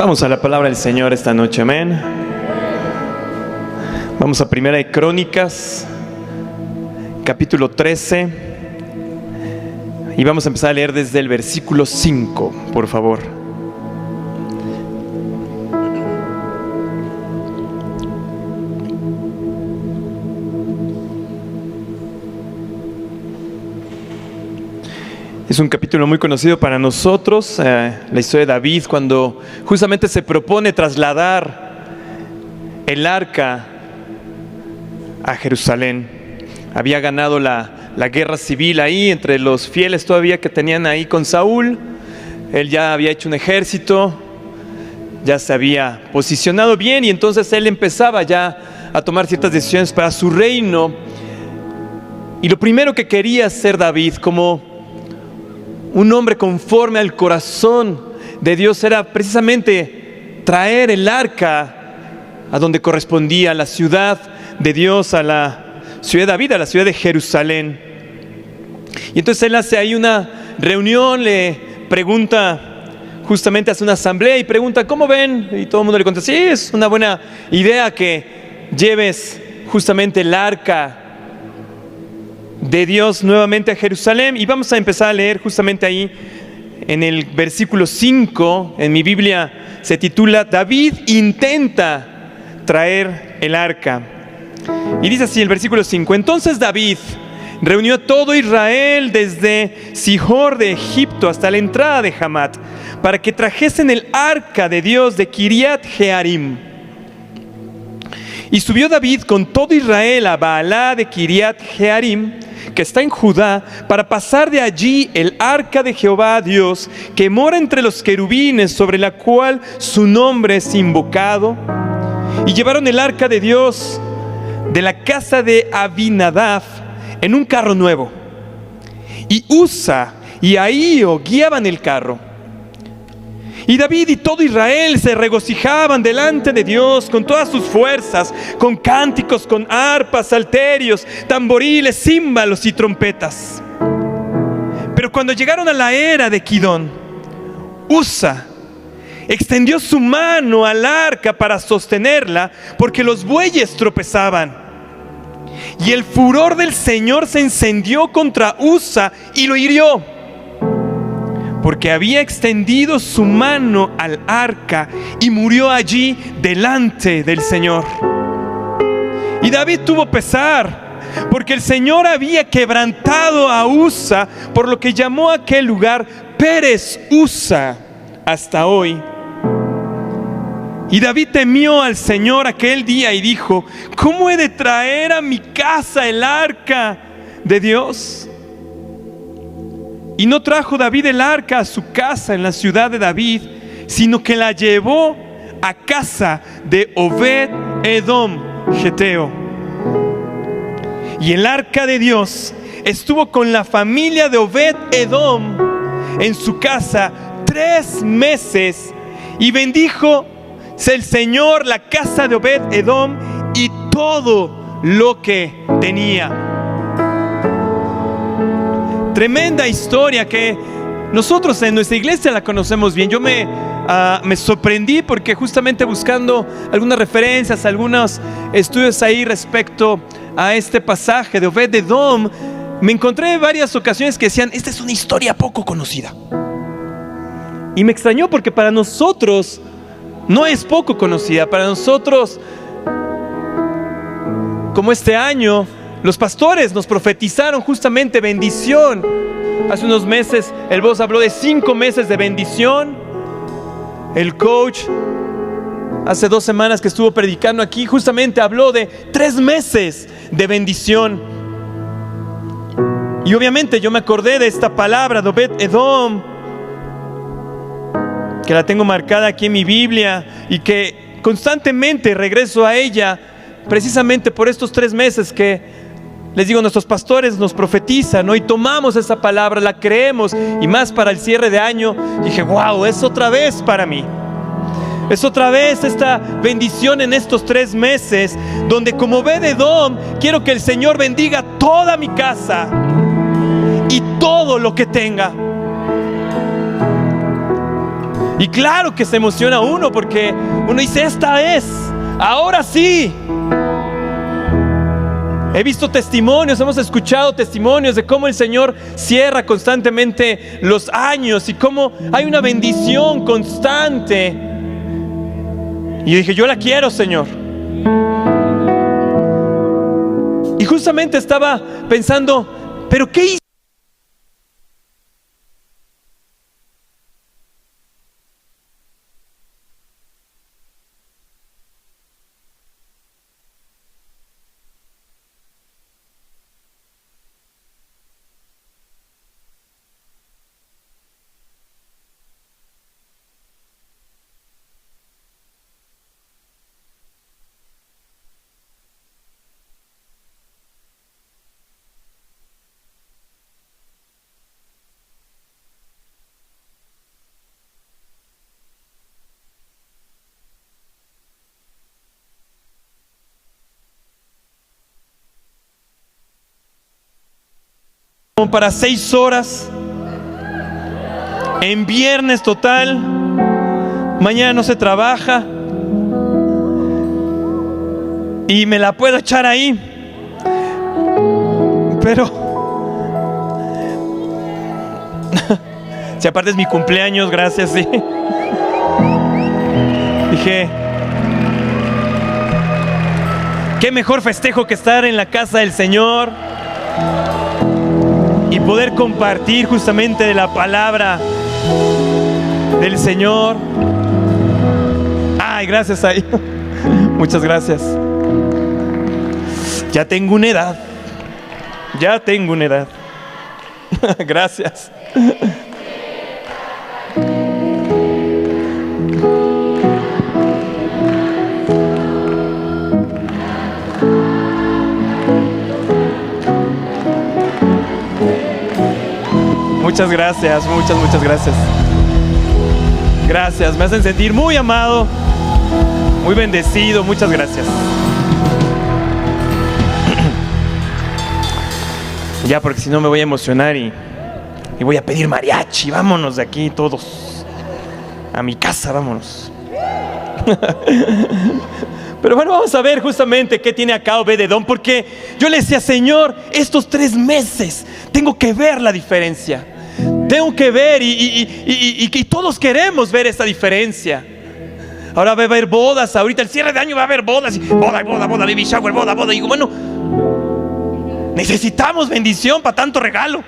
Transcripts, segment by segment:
Vamos a la palabra del Señor esta noche, amén. Vamos a Primera de Crónicas, capítulo 13, y vamos a empezar a leer desde el versículo 5, por favor. Es un capítulo muy conocido para nosotros, la historia de David, cuando justamente se propone trasladar el arca a Jerusalén. Había ganado la guerra civil ahí entre los fieles todavía que tenían ahí con Saúl. Él ya había hecho un ejército, ya se había posicionado bien, y entonces él empezaba ya a tomar ciertas decisiones para su reino. Y lo primero que quería hacer David, como un hombre conforme al corazón de Dios, era precisamente traer el arca a donde correspondía, a la ciudad de Dios, a la ciudad de David, a la ciudad de Jerusalén. Y entonces él hace ahí una reunión, le pregunta, justamente hace una asamblea y pregunta: ¿cómo ven? Y todo el mundo le contesta: sí, es una buena idea que lleves justamente el arca de Dios nuevamente a Jerusalén. Y vamos a empezar a leer justamente ahí en el versículo 5. En mi Biblia se titula: David intenta traer el arca. Y dice así el versículo 5: Entonces David reunió a todo Israel desde Sihor de Egipto hasta la entrada de Hamat, para que trajesen el arca de Dios de Kiriat Jearim. Y subió David con todo Israel a Baalá de Kiriat Jearim, que está en Judá, para pasar de allí el arca de Jehová Dios, que mora entre los querubines, sobre la cual su nombre es invocado. Y llevaron el arca de Dios de la casa de Abinadab en un carro nuevo, y Usa y Ahío guiaban el carro. Y David y todo Israel se regocijaban delante de Dios con todas sus fuerzas, con cánticos, con arpas, salterios, tamboriles, címbalos y trompetas. Pero cuando llegaron a la era de Kidón, Usa extendió su mano al arca para sostenerla, porque los bueyes tropezaban. Y el furor del Señor se encendió contra Usa y lo hirió, porque había extendido su mano al arca, y murió allí delante del Señor. Y David tuvo pesar, porque el Señor había quebrantado a Usa, por lo que llamó a aquel lugar Pérez Usa hasta hoy. Y David temió al Señor aquel día y dijo: ¿cómo he de traer a mi casa el arca de Dios? Y no trajo David el arca a su casa en la ciudad de David, sino que la llevó a casa de Obed Edom Geteo. Y el arca de Dios estuvo con la familia de Obed Edom en su casa 3 meses, y bendijo el Señor la casa de Obed Edom y todo lo que tenía. Tremenda historia que nosotros en nuestra iglesia la conocemos bien. Yo me sorprendí porque justamente buscando algunas referencias, algunos estudios ahí respecto a este pasaje de Obed Edom, me encontré en varias ocasiones que decían: esta es una historia poco conocida. Y me extrañó porque para nosotros no es poco conocida. Para nosotros, como este año, los pastores nos profetizaron justamente bendición. Hace unos meses el voz habló de 5 meses de bendición. El coach, hace 2 semanas que estuvo predicando aquí, justamente habló de 3 meses de bendición. Y obviamente yo me acordé de esta palabra de Obed Edom, que la tengo marcada aquí en mi Biblia, y que constantemente regreso a ella precisamente por estos 3 meses que, les digo, nuestros pastores nos profetizan, ¿no? Y tomamos esa palabra, la creemos, y más para el cierre de año. Dije: wow, es otra vez para mí. Es otra vez esta bendición en estos 3 meses, donde como Obed Edom quiero que el Señor bendiga toda mi casa y todo lo que tenga. Y claro que se emociona uno porque uno dice, esta es, ahora sí. He visto testimonios, hemos escuchado testimonios de cómo el Señor cierra constantemente los años y cómo hay una bendición constante. Y yo dije, yo la quiero, Señor. Y justamente estaba pensando, ¿pero qué hice? Como para 6 horas en viernes total. Mañana no se trabaja y me la puedo echar ahí, pero si aparte es mi cumpleaños, gracias, sí. Dije, qué mejor festejo que estar en la casa del Señor y poder compartir justamente de la palabra del Señor. Ay, gracias a Dios. Muchas gracias. Ya tengo una edad. Ya tengo una edad. Gracias. Muchas gracias, muchas gracias. Gracias, me hacen sentir muy amado, muy bendecido, muchas gracias. Ya, porque si no me voy a emocionar y voy a pedir mariachi. Vámonos de aquí todos a mi casa, vámonos. Pero bueno, vamos a ver justamente qué tiene acá Obed-Edom, porque yo le decía, Señor, estos 3 meses tengo que ver la diferencia. Tengo que ver y todos queremos ver esa diferencia. Ahora va a haber bodas, ahorita el cierre de año va a haber bodas. Boda, baby shower, boda. Y digo, bueno, necesitamos bendición para tanto regalo.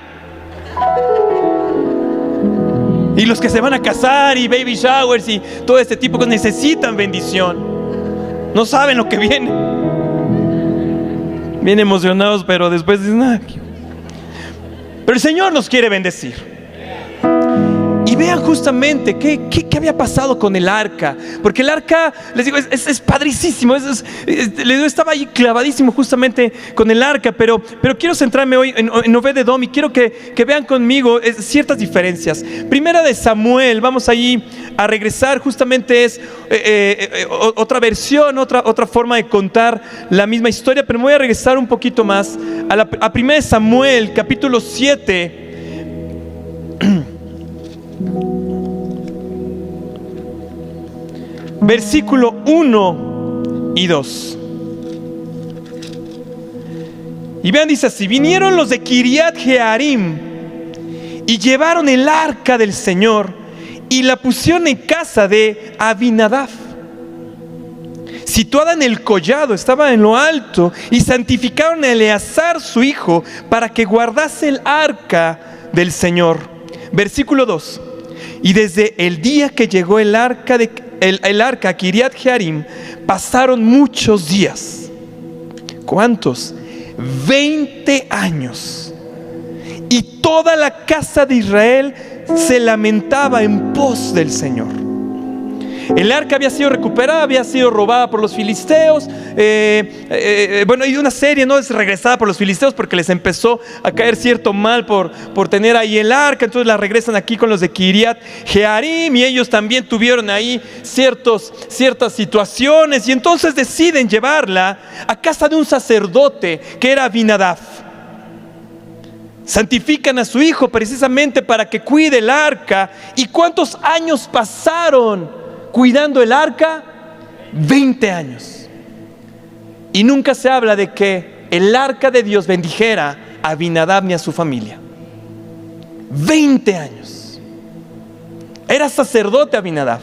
Y los que se van a casar y baby showers y todo este tipo de cosas necesitan bendición. No saben lo que viene. Bien emocionados, pero después dicen, ah. Pero el Señor nos quiere bendecir. Y vean justamente qué había pasado con el arca. Porque el arca, les digo, es padricísimo. Estaba ahí clavadísimo justamente con el arca. Pero quiero centrarme hoy en Obed-Edom y quiero que vean conmigo ciertas diferencias. Primera de Samuel, vamos allí a regresar. Justamente es otra versión, otra forma de contar la misma historia. Pero me voy a regresar un poquito más a primera de Samuel, capítulo 7. Versículo 1 y 2. Y vean, dice así: vinieron los de Kiriat Jearim y llevaron el arca del Señor y la pusieron en casa de Abinadab, situada en el collado, estaba en lo alto, y santificaron a Eleazar su hijo para que guardase el arca del Señor. Versículo 2. Y desde el día que llegó el arca a Kiriat Jearim, pasaron muchos días. ¿Cuántos? 20 años. Y toda la casa de Israel se lamentaba en pos del Señor. El arca había sido recuperada, había sido robada por los filisteos. Y una serie no es regresada por los filisteos porque les empezó a caer cierto mal por tener ahí el arca. Entonces la regresan aquí con los de Kiriat Jearim, y ellos también tuvieron ahí ciertas situaciones, y entonces deciden llevarla a casa de un sacerdote que era Abinadab. santifican a su hijo precisamente para que cuide el arca. ¿Y cuántos años pasaron cuidando el arca? 20 años. Y nunca se habla de que el arca de Dios bendijera a Abinadab ni a su familia. 20 años. Era sacerdote Abinadab.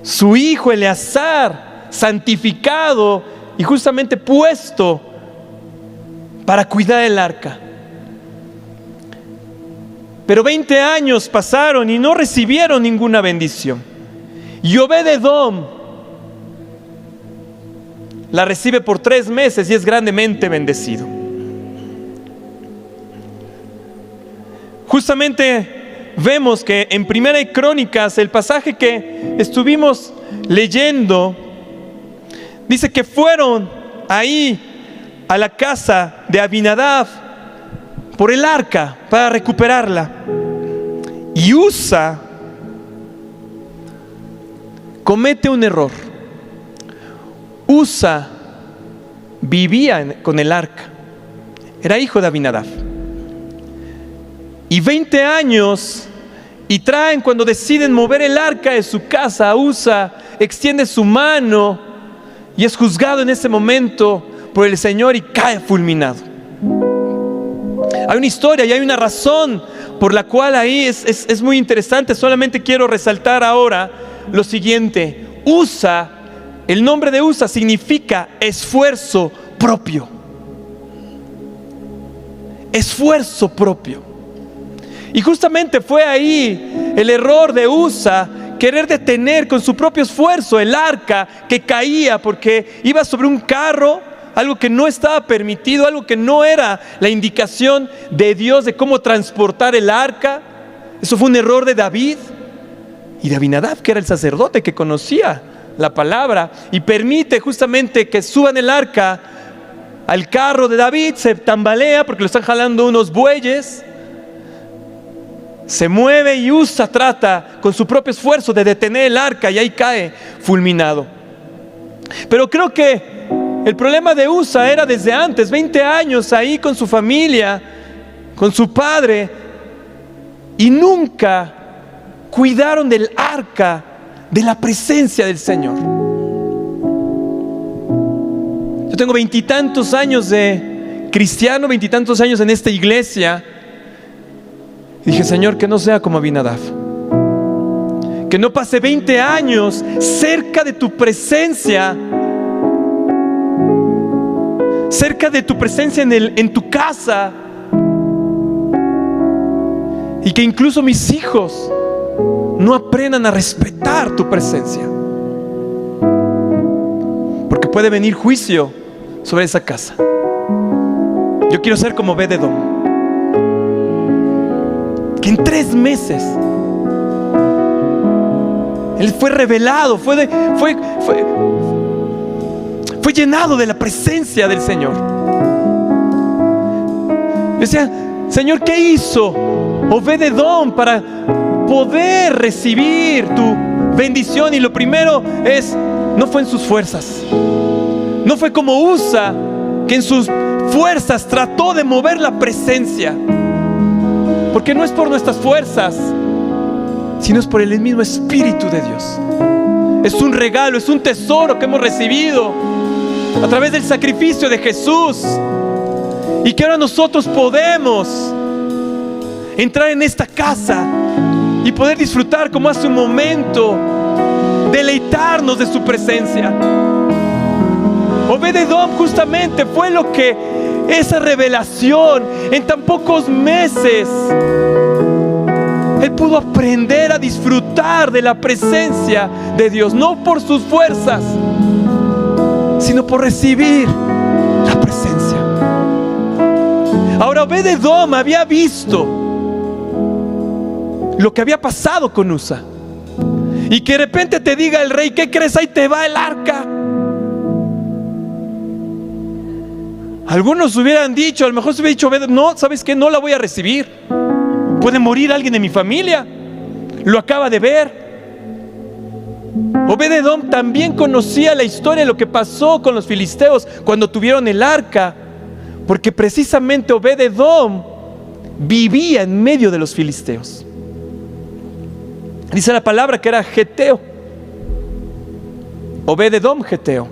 Su hijo Eleazar, santificado y justamente puesto para cuidar el arca. Pero 20 años pasaron y no recibieron ninguna bendición. Y Obed-Edom la recibe por 3 meses y es grandemente bendecido. Justamente vemos que en Primera de Crónicas, el pasaje que estuvimos leyendo, dice que fueron ahí a la casa de Abinadab por el arca para recuperarla. Y Usa comete un error. Usa vivía con el arca, era hijo de Abinadab. Y 20 años y traen, cuando deciden mover el arca de su casa, Usa extiende su mano y es juzgado en ese momento por el Señor y cae fulminado. Hay una historia y hay una razón por la cual ahí es muy interesante. Solamente quiero resaltar ahora lo siguiente. Usa, el nombre de Usa significa esfuerzo propio. Esfuerzo propio. Y justamente fue ahí el error de Usa, querer detener con su propio esfuerzo el arca que caía porque iba sobre un carro, algo que no estaba permitido, algo que no era la indicación de Dios de cómo transportar el arca. Eso fue un error de David y de Abinadab, que era el sacerdote que conocía la palabra, y permite justamente que suban el arca al carro de David. Se tambalea porque lo están jalando unos bueyes, se mueve y Usa trata con su propio esfuerzo de detener el arca y ahí cae fulminado. Pero creo que el problema de Usa era desde antes, 20 años ahí con su familia, con su padre, y nunca cuidaron del arca, de la presencia del Señor. Yo tengo 20 y tantos años de cristiano, 20 y tantos años en esta iglesia. Y dije, Señor, que no sea como Abinadab, que no pase 20 años cerca de tu presencia, en tu casa, y que incluso mis hijos no aprendan a respetar tu presencia, porque puede venir juicio sobre esa casa. Yo quiero ser como Obed-Edom, que en 3 meses él fue revelado, fue llenado de la presencia del Señor. Yo decía, Señor, ¿qué hizo Obed-Edom para poder recibir tu bendición? Y lo primero es, no fue en sus fuerzas, no fue como Usa, que en sus fuerzas trató de mover la presencia, porque no es por nuestras fuerzas, sino es por el mismo Espíritu de Dios. Es un regalo, es un tesoro que hemos recibido a través del sacrificio de Jesús, y que ahora nosotros podemos entrar en esta casa y poder disfrutar como hace un momento, deleitarnos de su presencia. Obed-Edom justamente fue lo que esa revelación, en tan pocos meses él pudo aprender a disfrutar de la presencia de Dios, no por sus fuerzas, sino por recibir la presencia. Ahora Obed-Edom había visto lo que había pasado con Usa, y que de repente te diga el rey, ¿qué crees? Ahí te va el arca. Algunos hubieran dicho, a lo mejor se hubiera dicho, no, ¿sabes qué? No la voy a recibir. Puede morir alguien de mi familia, lo acaba de ver. Obed-Edom también conocía la historia de lo que pasó con los filisteos cuando tuvieron el arca, Porque precisamente Obed-Edom vivía en medio de los filisteos. Dice la palabra que era geteo. Obed-Edom, geteo.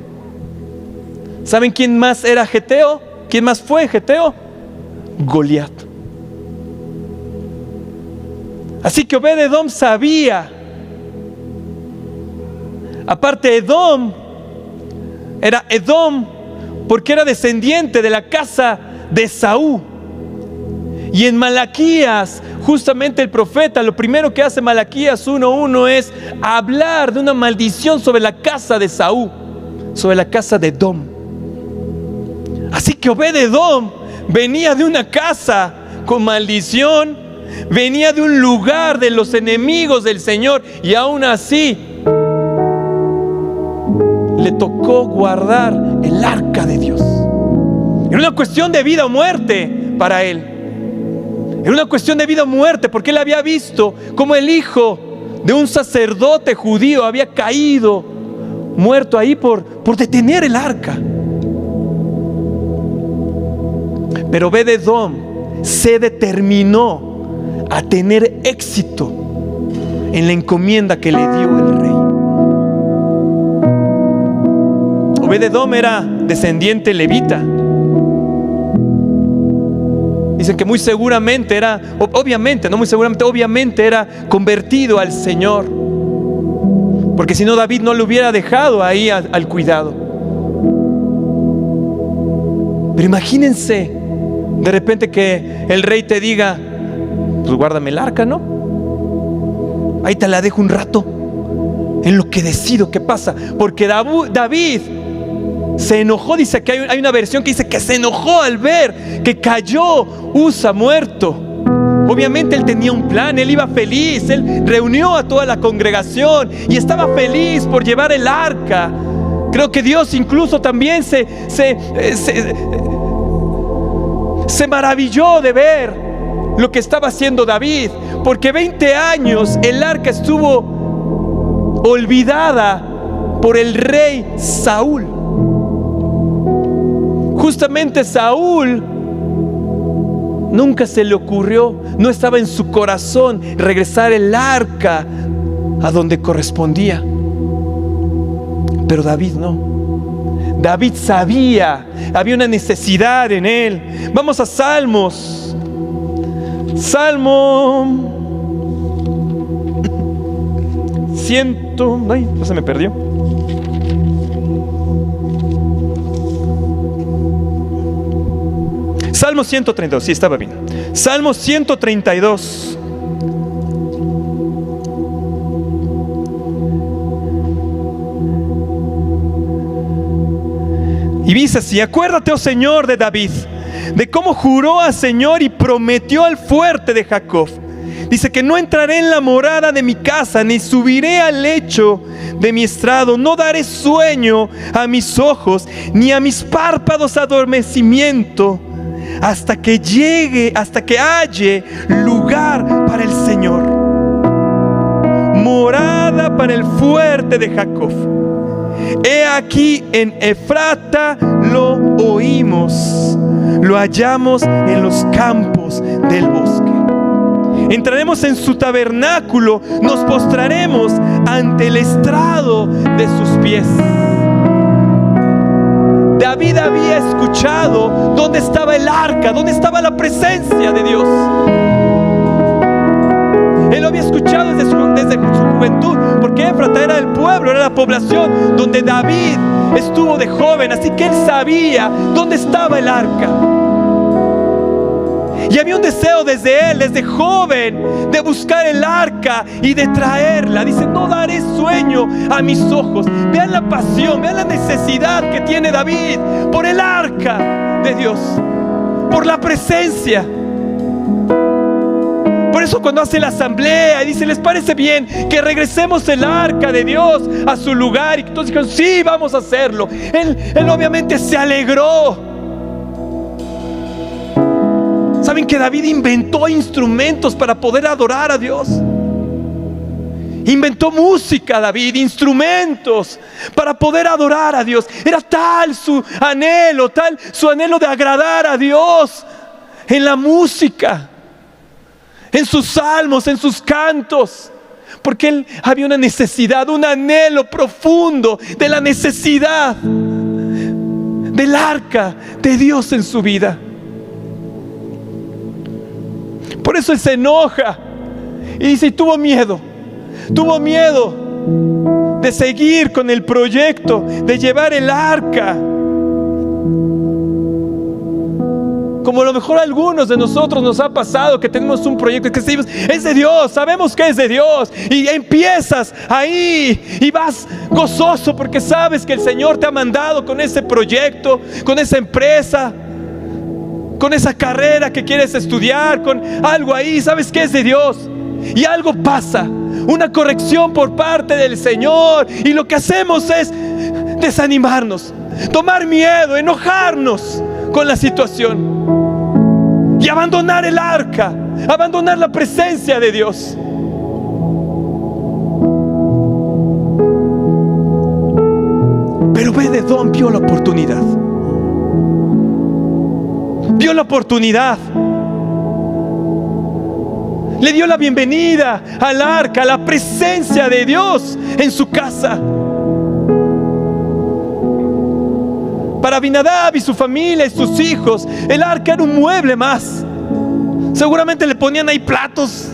¿Saben quién más era geteo? ¿Quién más fue geteo? Goliat. Así que Obed-Edom sabía. Aparte, Edom era Edom porque era descendiente de la casa de Esaú. Y en Malaquías, justamente el profeta, lo primero que hace Malaquías 1:1 es hablar de una maldición sobre la casa de Esaú, sobre la casa de Edom. Así que Obed-Edom venía de una casa con maldición, venía de un lugar de los enemigos del Señor, y aún así le tocó guardar el arca de Dios. Era una cuestión de vida o muerte para él. Era una cuestión de vida o muerte, porque él había visto cómo el hijo de un sacerdote judío había caído muerto ahí por detener el arca. Pero Obed-Edom se determinó a tener éxito en la encomienda que le dio el rey. Obed-Edom era descendiente levita. Dicen que muy seguramente era, obviamente, no muy seguramente, obviamente era convertido al Señor. Porque si no, David no le hubiera dejado ahí al cuidado. Pero imagínense, de repente que el rey te diga, pues guárdame el arca, ¿no? Ahí te la dejo un rato, en lo que decido qué pasa. Porque David se enojó, dice que hay una versión que dice que se enojó al ver que cayó Usa muerto. Obviamente él tenía un plan, él iba feliz, él reunió a toda la congregación y estaba feliz por llevar el arca. Creo que Dios incluso también se maravilló de ver lo que estaba haciendo David, porque 20 años el arca estuvo olvidada por el rey Saúl. Justamente Saúl nunca se le ocurrió, no estaba en su corazón regresar el arca a donde correspondía. Pero David no. David sabía, había una necesidad en él. Vamos a Salmos. Salmo 100. Ay, no, se me perdió. Salmo 132, sí, estaba bien. Salmo 132. Y dice así: acuérdate, oh Señor, de David, de cómo juró al Señor y prometió al fuerte de Jacob. Dice que no entraré en la morada de mi casa, ni subiré al lecho de mi estrado. No daré sueño a mis ojos, ni a mis párpados adormecimiento, hasta que halle lugar para el Señor, morada para el fuerte de Jacob. He aquí en Efrata lo oímos, lo hallamos en los campos del bosque. Entraremos en su tabernáculo, nos postraremos ante el estrado de sus pies. David había escuchado dónde estaba el arca, dónde estaba la presencia de Dios. Él lo había escuchado desde su juventud, porque Éfrata era el pueblo, era la población donde David estuvo de joven. Así que él sabía dónde estaba el arca. Y había un deseo desde él, desde joven, de buscar el arca y de traerla. Dice: no daré sueño a mis ojos. Vean la pasión, vean la necesidad que tiene David por el arca de Dios, por la presencia. Por eso cuando hace la asamblea y dice: ¿les parece bien que regresemos el arca de Dios a su lugar? Y todos dijeron: sí, vamos a hacerlo. Él obviamente se alegró. ¿Saben que David inventó instrumentos para poder adorar a Dios? Inventó música, David, instrumentos para poder adorar a Dios. Era tal su anhelo de agradar a Dios en la música, en sus salmos, en sus cantos. Porque él había una necesidad, un anhelo profundo de la necesidad del arca de Dios en su vida. Por eso él se enoja y dice, y tuvo miedo de seguir con el proyecto de llevar el arca. Como a lo mejor a algunos de nosotros nos ha pasado, que tenemos un proyecto que decimos, es de Dios, sabemos que es de Dios, y empiezas ahí y vas gozoso porque sabes que el Señor te ha mandado con ese proyecto, con esa empresa, con esa carrera que quieres estudiar, con algo ahí, sabes que es de Dios, y algo pasa, una corrección por parte del Señor, y lo que hacemos es desanimarnos, tomar miedo, enojarnos con la situación y abandonar el arca, abandonar la presencia de Dios. Pero Obed-Edom vio la oportunidad. Vio la oportunidad. Le dio la bienvenida al arca, a la presencia de Dios en su casa. Para Abinadab y su familia y sus hijos, el arca era un mueble más. Seguramente le ponían ahí platos,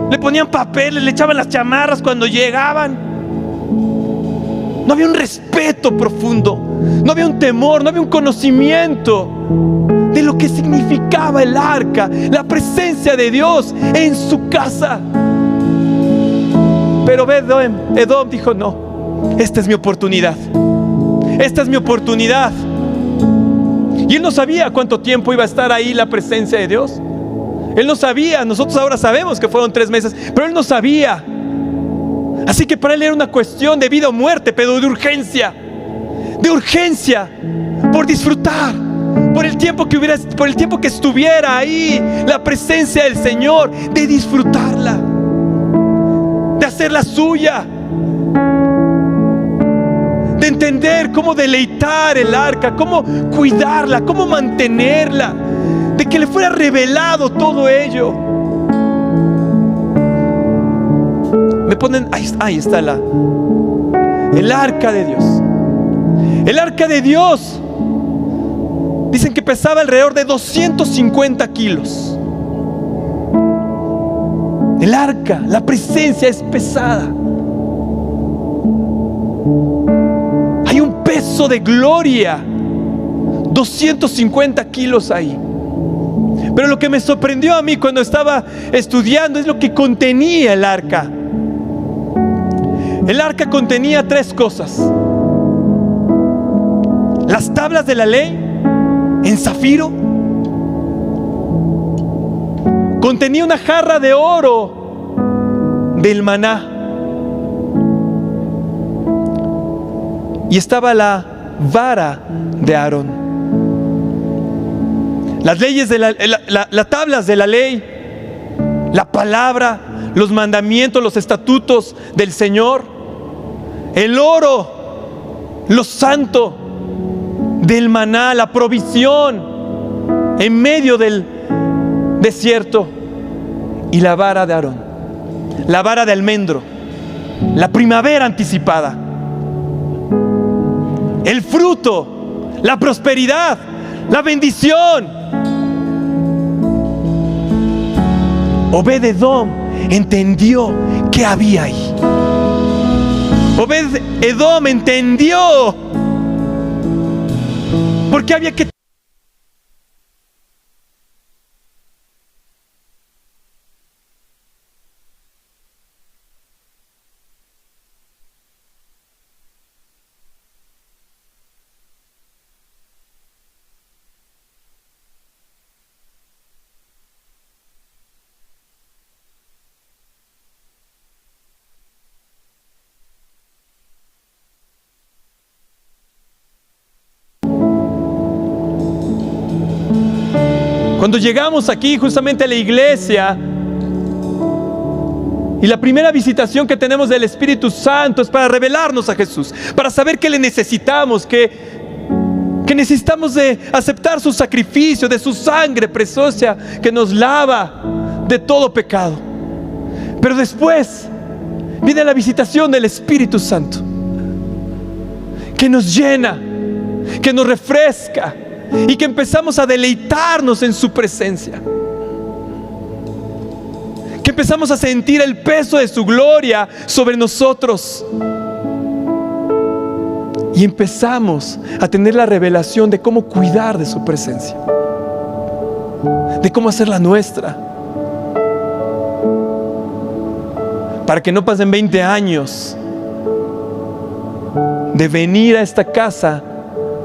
le ponían papeles, le echaban las chamarras cuando llegaban. No había un respeto profundo, no había un temor, no había un conocimiento de lo que significaba el arca, la presencia de Dios en su casa. Pero Obed-Edom dijo, no, esta es mi oportunidad. Esta es mi oportunidad. Y él no sabía cuánto tiempo iba a estar ahí la presencia de Dios. Él no sabía. Nosotros ahora sabemos que fueron 3 meses, pero él no sabía. Así que para él era una cuestión de vida o muerte, pero de urgencia. De urgencia por disfrutar, por el tiempo que estuviera ahí la presencia del Señor, de disfrutarla, de hacerla suya, de entender cómo deleitar el arca, cómo cuidarla, cómo mantenerla, de que le fuera revelado todo ello. Me ponen, ahí está el arca de Dios. El arca de Dios, dicen que pesaba alrededor de 250 kilos. El arca, la presencia es pesada. Hay un peso de gloria, 250 kilos ahí. Pero lo que me sorprendió a mí cuando estaba estudiando es lo que contenía el arca. El arca contenía 3 cosas: las tablas de la ley en zafiro, contenía una jarra de oro del maná, y estaba la vara de Aarón. Las leyes de las tablas de la ley, la palabra, los mandamientos, los estatutos del Señor, el oro, lo santo del maná, la provisión en medio del desierto, y la vara de Aarón, la vara de almendro, la primavera anticipada, el fruto, la prosperidad, la bendición. Obed-Edom entendió qué había ahí. Obed-Edom entendió por qué había que Cuando llegamos aquí justamente a la iglesia Y la primera visitación que tenemos del Espíritu Santo es para revelarnos a Jesús, para saber que le necesitamos, que necesitamos de aceptar su sacrificio, de su sangre preciosa que nos lava de todo pecado. Pero después viene la visitación del Espíritu Santo, que nos llena, que nos refresca y que empezamos a deleitarnos en su presencia. Que empezamos a sentir el peso de su gloria sobre nosotros. Y empezamos a tener la revelación de cómo cuidar de su presencia, de cómo hacerla nuestra, para que no pasen 20 años de venir a esta casa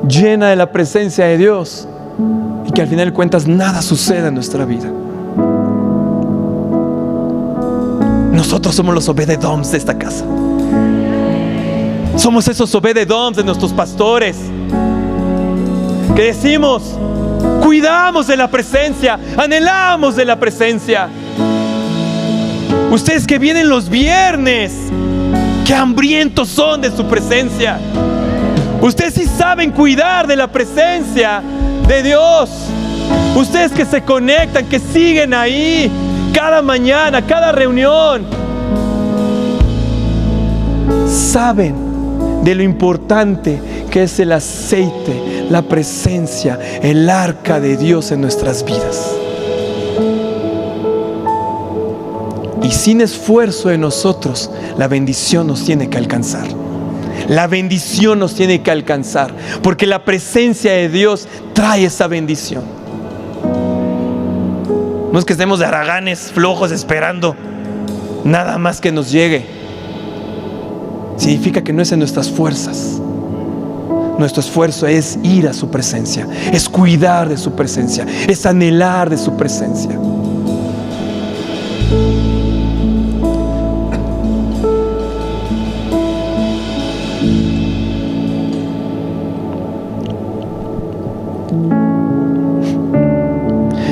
llena de la presencia de Dios y que al final de cuentas nada suceda en nuestra vida. Nosotros somos los Obed-Edoms de esta casa. Somos esos Obed-Edoms de nuestros pastores que decimos: cuidamos de la presencia, anhelamos de la presencia. Ustedes que vienen los viernes, qué hambrientos son de su presencia. Ustedes sí saben cuidar de la presencia de Dios. Ustedes que se conectan, que siguen ahí cada mañana, cada reunión, saben de lo importante que es el aceite, la presencia, el arca de Dios en nuestras vidas. Y sin esfuerzo de nosotros, la bendición nos tiene que alcanzar. La bendición nos tiene que alcanzar, porque la presencia de Dios trae esa bendición. No es que estemos de haraganes, flojos, esperando nada más que nos llegue. Significa que no es en nuestras fuerzas. Nuestro esfuerzo es ir a su presencia, es cuidar de su presencia, es anhelar de su presencia.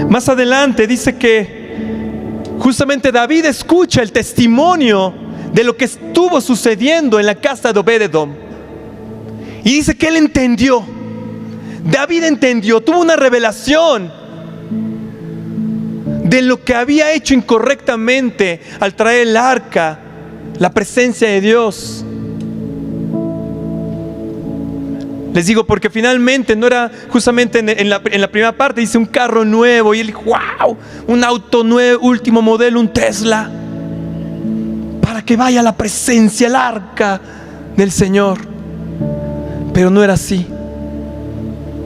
Más adelante dice que justamente David escucha el testimonio de lo que estuvo sucediendo en la casa de Obed-Edom. Y dice que él entendió. David entendió, tuvo una revelación de lo que había hecho incorrectamente al traer el arca, la presencia de Dios. Les digo porque finalmente no era justamente en la primera parte, dice un carro nuevo y él dijo: wow, un auto nuevo, último modelo, un Tesla, para que vaya a la presencia, el arca del Señor. Pero no era así.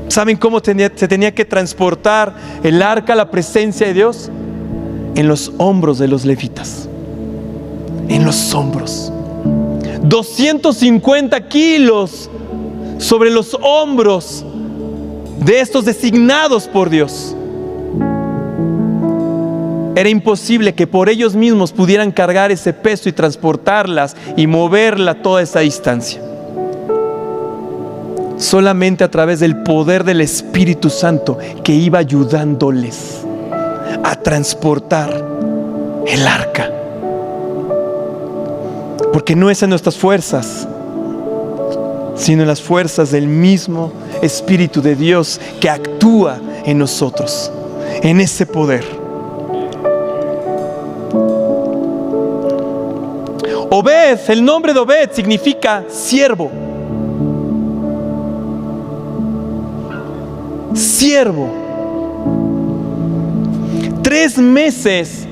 ¿Saben cómo se tenía que transportar el arca, la presencia de Dios? En los hombros de los levitas. En los hombros. 250 kilos sobre los hombros de estos designados por Dios. Era imposible que por ellos mismos pudieran cargar ese peso y transportarlas y moverla toda esa distancia. Solamente a través del poder del Espíritu Santo que iba ayudándoles a transportar el arca. Porque no es en nuestras fuerzas, sino en las fuerzas del mismo Espíritu de Dios que actúa en nosotros, en ese poder. Obed, el nombre de Obed significa siervo. Siervo. 3 meses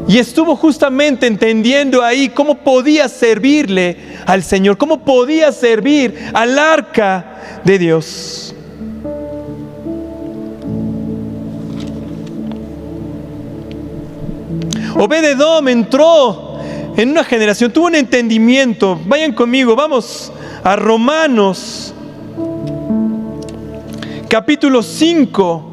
y estuvo justamente entendiendo ahí cómo podía servirle al Señor, cómo podía servir al arca de Dios. Obed-Edom entró en una generación, tuvo un entendimiento. Vayan conmigo, vamos a Romanos capítulo 5.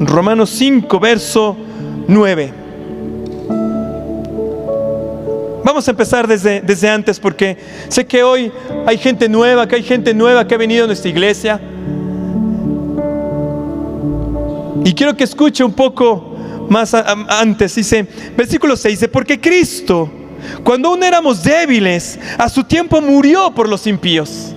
Romanos 5, verso 9. Vamos a empezar desde antes, porque sé que hoy hay gente nueva, que ha venido a nuestra iglesia. Y quiero que escuche un poco más antes. Dice, versículo 6, dice, porque Cristo, cuando aún éramos débiles, a su tiempo murió por los impíos.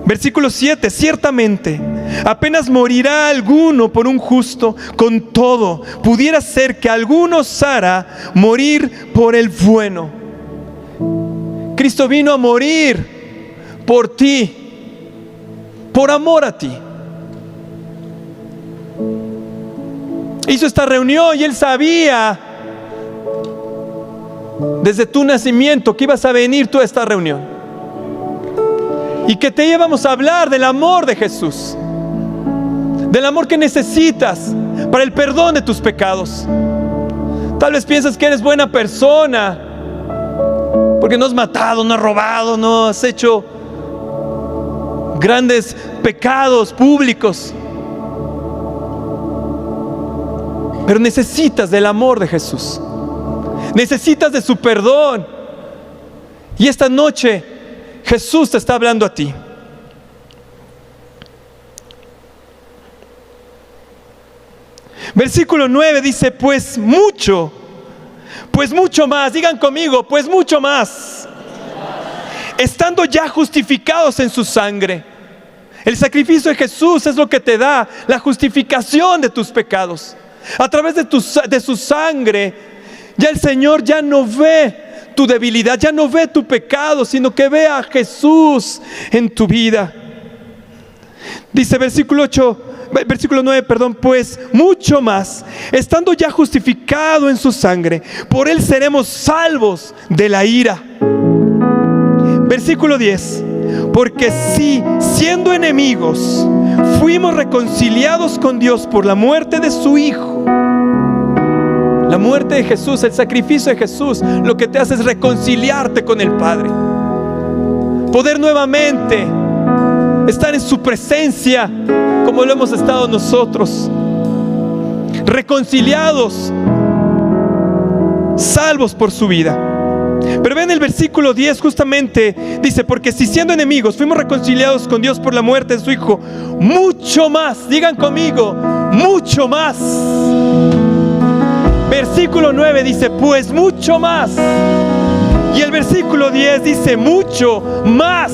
Versículo 7, ciertamente, apenas morirá alguno por un justo, con todo, pudiera ser que alguno osara morir por el bueno. Cristo vino a morir por ti, por amor a ti. Hizo esta reunión y Él sabía desde tu nacimiento que ibas a venir tú a esta reunión. Y que te íbamos a hablar del amor de Jesús, del amor que necesitas para el perdón de tus pecados. Tal vez piensas que eres buena persona porque no has matado, no has robado, no has hecho grandes pecados públicos. Pero necesitas del amor de Jesús, necesitas de su perdón. Y esta noche Jesús te está hablando a ti. Versículo 9 dice, pues mucho más, digan conmigo, pues mucho más, estando ya justificados en su sangre. El sacrificio de Jesús es lo que te da la justificación de tus pecados. A través de su sangre, ya el Señor ya no ve tu debilidad, ya no ve tu pecado, sino que ve a Jesús en tu vida. Dice versículo 9, pues mucho más, estando ya justificado en su sangre, por él seremos salvos de la ira. Versículo 10, porque si siendo enemigos fuimos reconciliados con Dios por la muerte de su Hijo. La muerte de Jesús, el sacrificio de Jesús, lo que te hace es reconciliarte con el Padre. Poder nuevamente estar en su presencia como lo hemos estado nosotros. Reconciliados, salvos por su vida. Pero ven el versículo 10 justamente dice, porque si siendo enemigos fuimos reconciliados con Dios por la muerte de su Hijo, mucho más, digan conmigo, mucho más. Versículo 9 dice, pues mucho más. Y el versículo 10 dice, mucho más.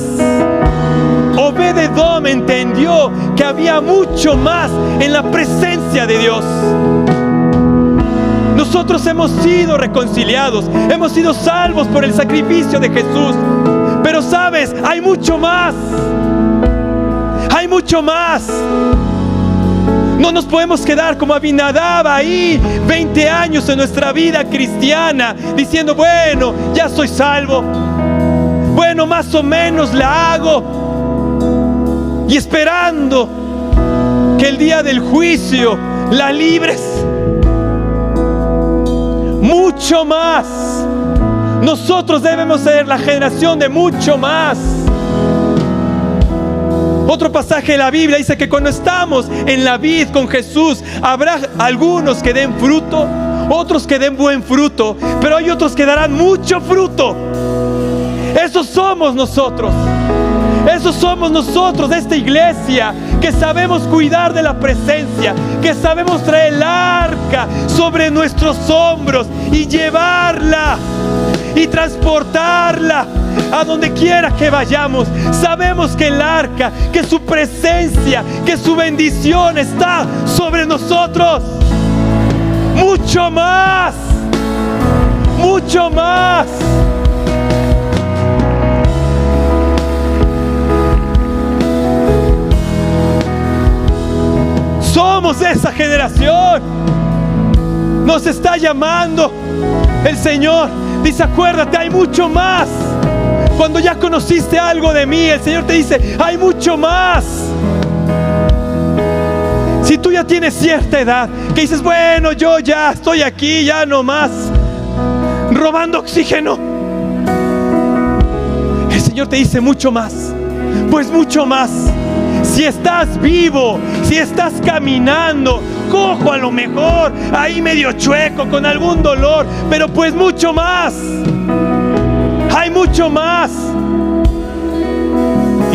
Obed-Edom entendió que había mucho más en la presencia de Dios. Nosotros hemos sido reconciliados, hemos sido salvos por el sacrificio de Jesús. Pero sabes, hay mucho más. Hay mucho más. No nos podemos quedar como Abinadab ahí 20 años en nuestra vida cristiana diciendo, bueno, ya soy salvo, bueno, más o menos la hago, y esperando que el día del juicio la libres. Mucho más. Nosotros debemos ser la generación de mucho más. Otro pasaje de la Biblia dice que cuando estamos en la vid con Jesús, habrá algunos que den fruto, otros que den buen fruto, pero hay otros que darán mucho fruto. Esos somos nosotros. Esos somos nosotros de esta iglesia, que sabemos cuidar de la presencia, que sabemos traer el arca sobre nuestros hombros y llevarla y transportarla a donde quiera que vayamos. Sabemos que el arca, que su presencia, que su bendición está sobre nosotros. Mucho más, mucho más. Somos de esa generación. Nos está llamando el Señor. Dice, acuérdate, hay mucho más. Cuando ya conociste algo de mí, el Señor te dice, hay mucho más. Si tú ya tienes cierta edad, que dices, bueno, yo ya estoy aquí, ya no más robando oxígeno, el Señor te dice mucho más. Pues mucho más. Si estás vivo, si estás caminando, cojo a lo mejor, ahí medio chueco, con algún dolor, pero pues mucho más. Hay mucho más.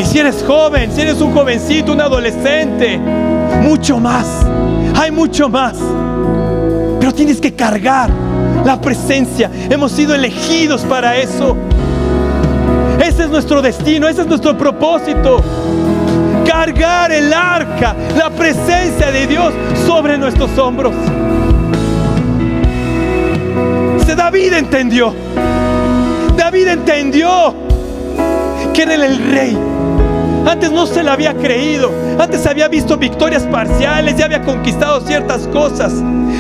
Y si eres joven, si eres un jovencito, un adolescente, mucho más, hay mucho más. Pero tienes que cargar la presencia. Hemos sido elegidos para eso. Ese es nuestro destino, ese es nuestro propósito. Cargar el arca, la presencia de Dios sobre nuestros hombros. David entendió que era el rey. Antes no se le había creído, antes había visto victorias parciales, ya había conquistado ciertas cosas.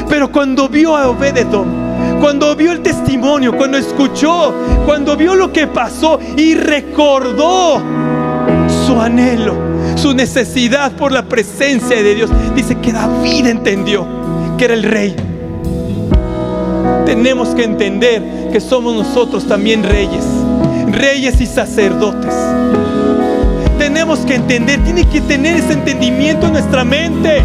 Pero cuando vio a Obed-Edom, cuando vio el testimonio, cuando escuchó, cuando vio lo que pasó y recordó su anhelo, su necesidad por la presencia de Dios, dice que David entendió que era el rey. Tenemos que entender que somos nosotros también reyes y sacerdotes. Tenemos que entender, tiene que tener ese entendimiento en nuestra mente,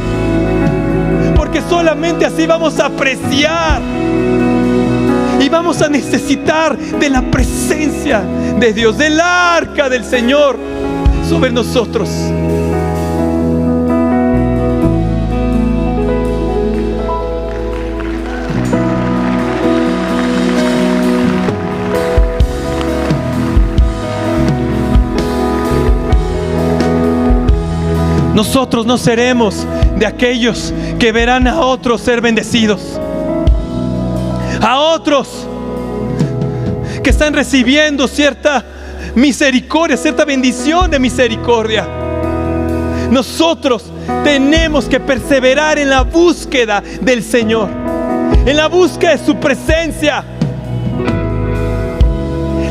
porque solamente así vamos a apreciar y vamos a necesitar de la presencia de Dios, del arca del Señor sobre nosotros. Nosotros no seremos de aquellos que verán a otros ser bendecidos, a otros que están recibiendo cierta misericordia, cierta bendición de misericordia. Nosotros tenemos que perseverar en la búsqueda del Señor, en la búsqueda de su presencia.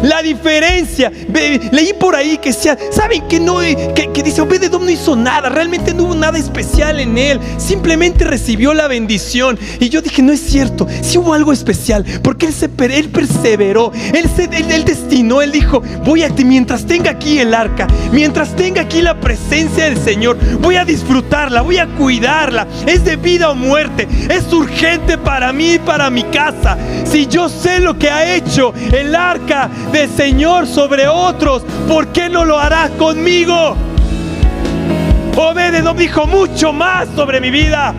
La diferencia, leí por ahí que decía, ¿saben que no? Que dice, Obed-Edom no hizo nada, realmente no hubo nada especial en él, simplemente recibió la bendición. Y yo dije, no es cierto, sí hubo algo especial, porque él perseveró, él destinó, él dijo, mientras tenga aquí el arca, mientras tenga aquí la presencia del Señor, voy a disfrutarla, voy a cuidarla, es de vida o muerte, es urgente para mí y para mi casa. Si yo sé lo que ha hecho el arca del Señor sobre otros, ¿por qué no lo hará conmigo? Obed-Edom dijo, mucho más sobre mi vida.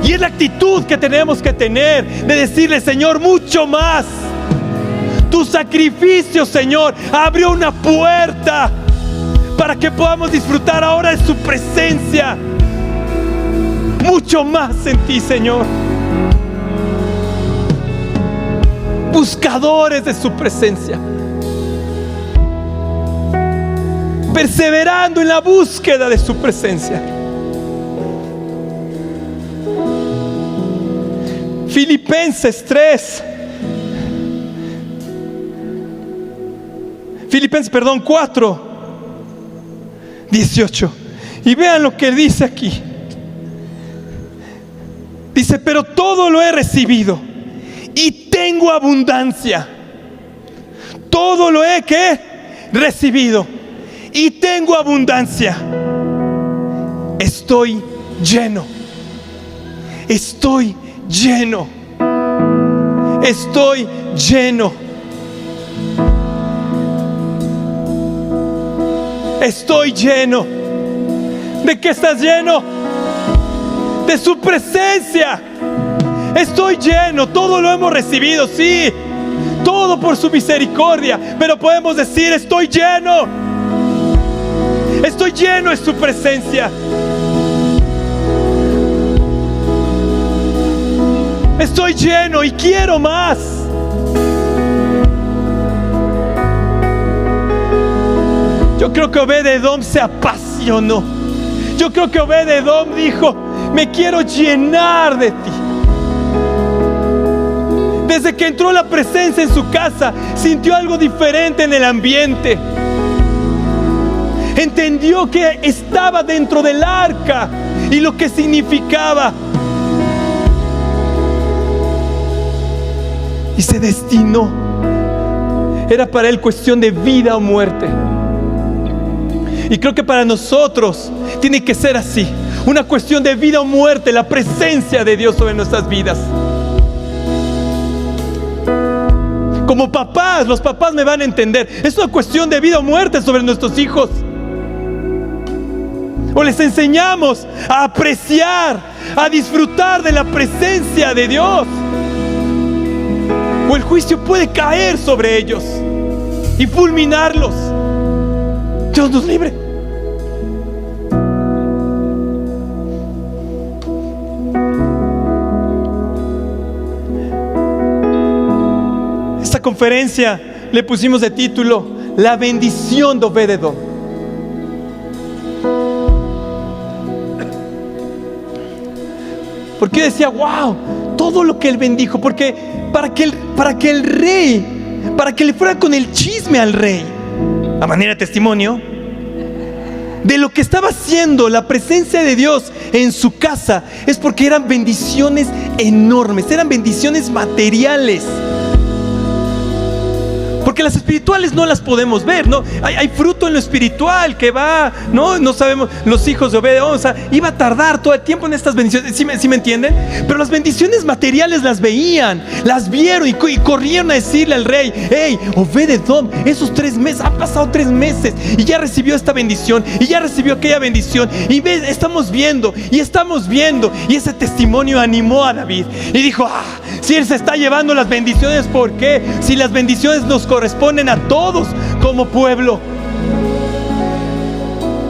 Y es la actitud que tenemos que tener, de decirle, Señor, mucho más. Tu sacrificio, Señor, abrió una puerta para que podamos disfrutar ahora de su presencia. Mucho más en ti, Señor. Buscadores de su presencia, perseverando en la búsqueda de su presencia. Filipenses 4, 18. Y vean lo que dice aquí. Dice, pero todo lo he recibido y tengo abundancia. Todo lo he recibido y tengo abundancia. Estoy lleno. Estoy lleno. Estoy lleno. Estoy lleno. ¿De qué estás lleno? De su presencia. Estoy lleno, todo lo hemos recibido, sí, todo por su misericordia, pero podemos decir, estoy lleno de su presencia. Estoy lleno y quiero más. Yo creo que Obed-Edom se apasionó. Yo creo que Obed-Edom dijo, me quiero llenar de ti. Desde que entró la presencia en su casa, sintió algo diferente en el ambiente. Entendió que estaba dentro del arca y lo que significaba. Y se destinó. Era para él cuestión de vida o muerte. Y creo que para nosotros tiene que ser así. Una cuestión de vida o muerte, la presencia de Dios sobre nuestras vidas. Como papás, los papás me van a entender. Es una cuestión de vida o muerte sobre nuestros hijos. O les enseñamos a apreciar, a disfrutar de la presencia de Dios, o el juicio puede caer sobre ellos y fulminarlos. Dios nos libre. Esta conferencia le pusimos de título La bendición de Obed-Edom. Porque yo decía, wow, todo lo que él bendijo, porque para que el rey, para que le fuera con el chisme al rey, a manera de testimonio de lo que estaba haciendo la presencia de Dios en su casa, es porque eran bendiciones enormes, eran bendiciones materiales. Porque las espirituales no las podemos ver, ¿no? Hay fruto en lo espiritual que va, no sabemos, los hijos de Obed-Edom, o sea, iba a tardar todo el tiempo en estas bendiciones, ¿sí me entienden? Pero las bendiciones materiales las veían, las vieron y corrieron a decirle al rey, hey, Obed-Edom, esos 3 meses, han pasado 3 meses y ya recibió esta bendición y ya recibió aquella bendición, y estamos viendo, y ese testimonio animó a David y dijo, si él se está llevando las bendiciones, ¿por qué? Si las bendiciones nos corresponden a todos como pueblo.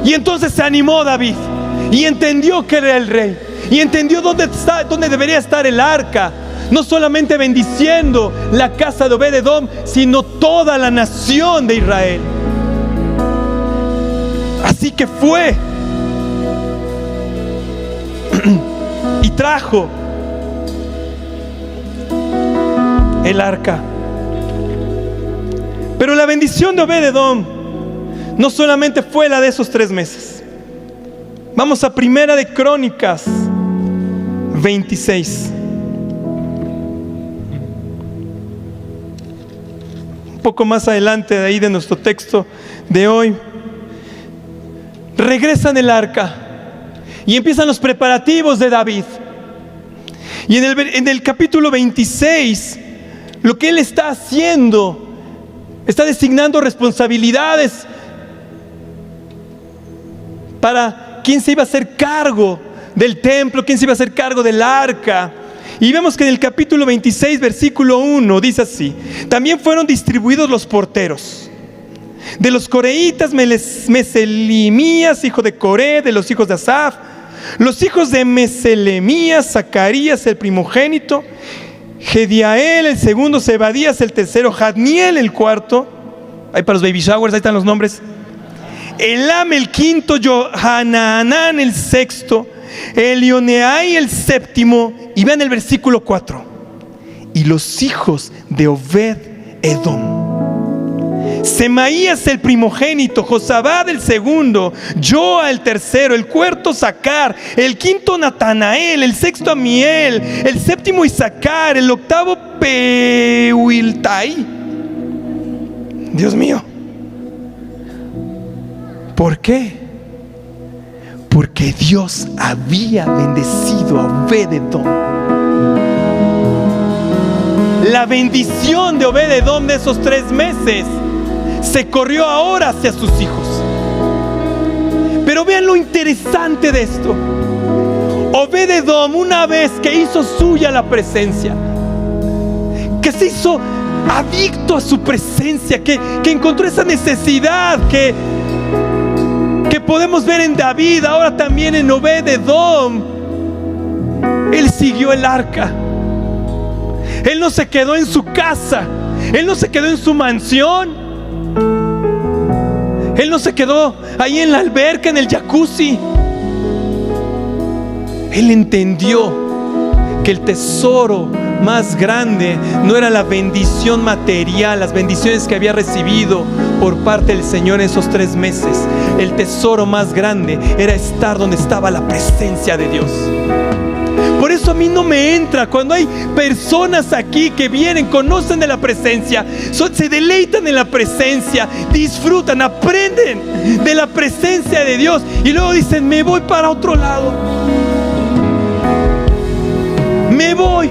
Y entonces se animó David y entendió que era el rey, y entendió dónde debería estar el arca, no solamente bendiciendo la casa de Obed-Edom, sino toda la nación de Israel. Así que fue y trajo el arca. Pero la bendición de Obed-Edom no solamente fue la de esos 3 meses. Vamos a Primera de Crónicas 26. Un poco más adelante de ahí de nuestro texto de hoy. Regresan el arca y empiezan los preparativos de David. Y en el capítulo 26, lo que él está haciendo, está designando responsabilidades para quién se iba a hacer cargo del templo, quién se iba a hacer cargo del arca. Y vemos que en el capítulo 26, versículo 1, dice así: también fueron distribuidos los porteros. De los coreitas, Meselemías, hijo de Coré, de los hijos de Asaf. Los hijos de Meselemías, Zacarías, el primogénito, Gediael, el segundo, Zebadías, el tercero, Jadniel, el cuarto. Ahí para los baby showers, ahí están los nombres. Elam, el quinto, Johanán, el sexto, Elioneai, el séptimo. Y vean el versículo 4. Y los hijos de Obed-Edom: Semaías, el primogénito, Josabad, el segundo, Joa, el tercero, el cuarto, Sacar, el quinto, Natanael, el sexto, Amiel, el séptimo, Isacar, el octavo, Peuiltai. Dios mío, ¿por qué? Porque Dios había bendecido a Obed-Edom. La bendición de Obed-Edom de esos 3 meses se corrió ahora hacia sus hijos. Pero vean lo interesante de esto. Obed-Edom, una vez que hizo suya la presencia, que se hizo adicto a su presencia, que encontró esa necesidad que podemos ver en David, ahora también en Obed-Edom, él siguió el arca. Él no se quedó en su casa, él no se quedó en su mansión, él no se quedó ahí en la alberca, en el jacuzzi. Él entendió que el tesoro más grande no era la bendición material, las bendiciones que había recibido por parte del Señor en esos 3 meses. El tesoro más grande era estar donde estaba la presencia de Dios. Por eso a mí no me entra cuando hay personas aquí que vienen, conocen de la presencia, se deleitan en la presencia, disfrutan, aprenden de la presencia de Dios, y luego dicen: me voy para otro lado, me voy.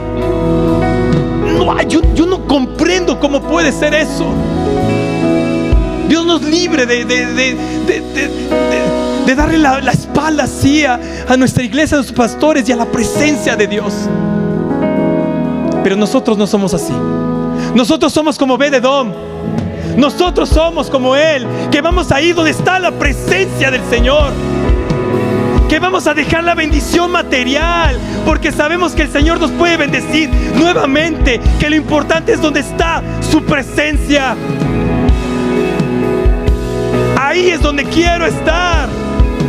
yo no comprendo cómo puede ser eso. Dios nos libre de darle la espalda así a nuestra iglesia, a nuestros pastores y a la presencia de Dios. Pero nosotros no somos así. Nosotros somos como Obed-Edom. Nosotros somos como Él, que vamos a ir donde está la presencia del Señor, que vamos a dejar la bendición material, porque sabemos que el Señor nos puede bendecir nuevamente, que lo importante es donde está su presencia. Ahí es donde quiero estar,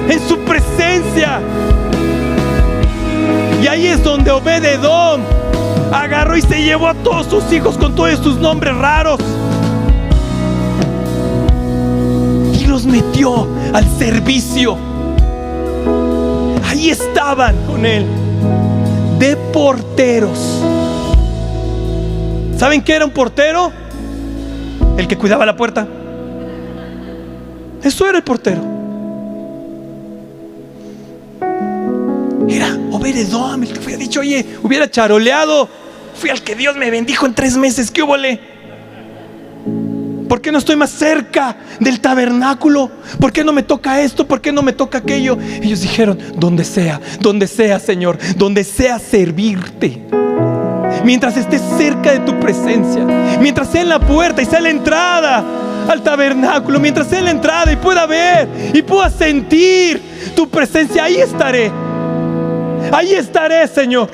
en su presencia. Y ahí es donde Obed-Edom agarró y se llevó a todos sus hijos con todos sus nombres raros y los metió al servicio. Ahí estaban con él, de porteros. ¿Saben qué era un portero? El que cuidaba la puerta. Eso era el portero. Era Obed-Edom el que hubiera dicho: oye, hubiera charoleado, fui al que Dios me bendijo en 3 meses, ¿qué húbole? ¿Por qué no estoy más cerca del tabernáculo? ¿Por qué no me toca esto? ¿Por qué no me toca aquello? Ellos dijeron: donde sea, Señor, donde sea servirte. Mientras estés cerca de tu presencia, mientras sea en la puerta y sea la entrada al tabernáculo, mientras sea en la entrada y pueda ver y pueda sentir tu presencia, ahí estaré, Señor.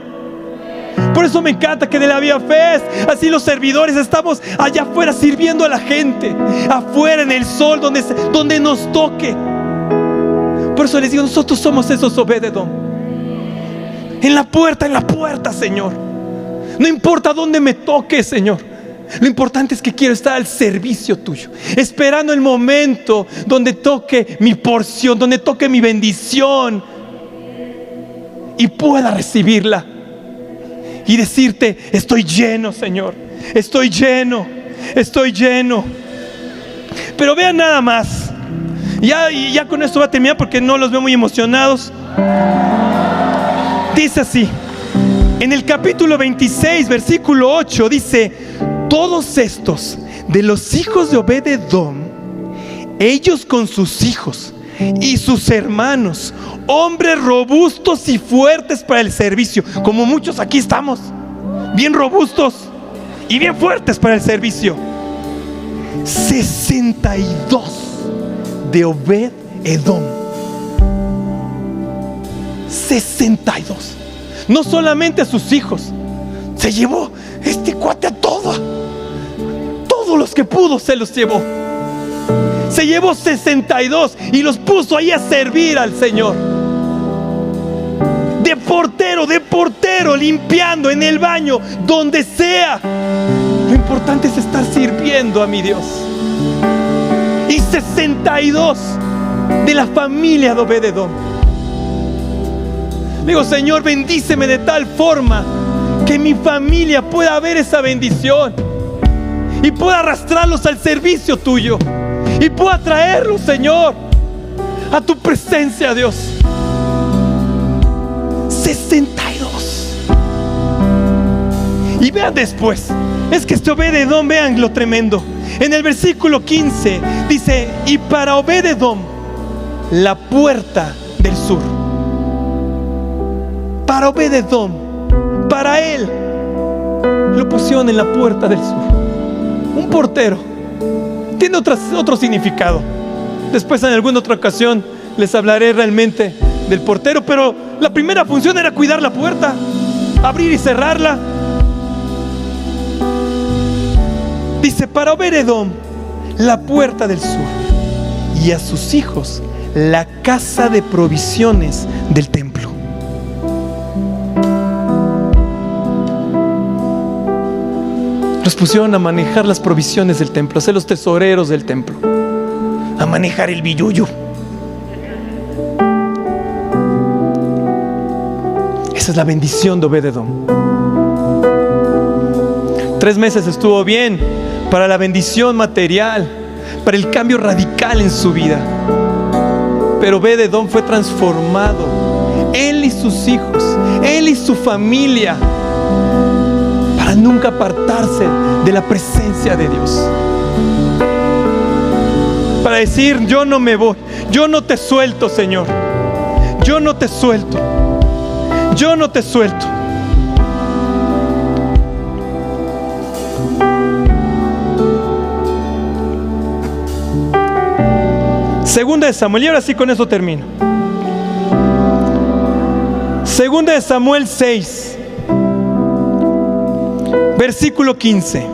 Por eso me encanta que de la Vía Fest, así los servidores estamos allá afuera sirviendo a la gente, afuera en el sol, donde nos toque. Por eso les digo, nosotros somos esos Obed-Edom. En la puerta, Señor. No importa dónde me toque, Señor. Lo importante es que quiero estar al servicio tuyo, esperando el momento donde toque mi porción, donde toque mi bendición y pueda recibirla y decirte: estoy lleno, Señor, estoy lleno. Pero vean nada más, ya con esto va a terminar porque no los veo muy emocionados. Dice así, en el capítulo 26, versículo 8, dice: todos estos de los hijos de Obed-Edom, ellos con sus hijos y sus hermanos, hombres robustos y fuertes para el servicio, como muchos aquí estamos, bien robustos y bien fuertes para el servicio. 62 de Obed-Edom. 62. No solamente a sus hijos, se llevó este cuate a todos los que pudo, se los llevó. Se llevó 62 y los puso ahí a servir al Señor. De portero, limpiando en el baño, donde sea. Lo importante es estar sirviendo a mi Dios. Y 62 de la familia de Obed-Edom. Digo: Señor, bendíceme de tal forma que mi familia pueda ver esa bendición y pueda arrastrarlos al servicio tuyo y pueda traerlos, Señor, a tu presencia, Dios. 62. Y vean después, es que este Obed-Edom, vean lo tremendo. En el versículo 15 dice: y para Obed-Edom la puerta del sur. Para Obed-Edom, para él, lo pusieron en la puerta del sur. Un portero tiene otro significado. Después, en alguna otra ocasión, les hablaré realmente del portero. Pero la primera función era cuidar la puerta, abrir y cerrarla. Dice: para Obed-Edom la puerta del sur, y a sus hijos la casa de provisiones del templo. Los pusieron a manejar las provisiones del templo, a ser los tesoreros del templo, a manejar el billuyo. Esa es la bendición de Obed-Edom. 3 meses estuvo bien para la bendición material, para el cambio radical en su vida. Pero Obed-Edom fue transformado, él y sus hijos, él y su familia, para nunca apartarse de la presencia de Dios. Para decir: yo no me voy, yo no te suelto, Señor. Yo no te suelto. Yo no te suelto. Segunda de Samuel, y ahora sí con eso termino. Segunda de Samuel 6, versículo 15.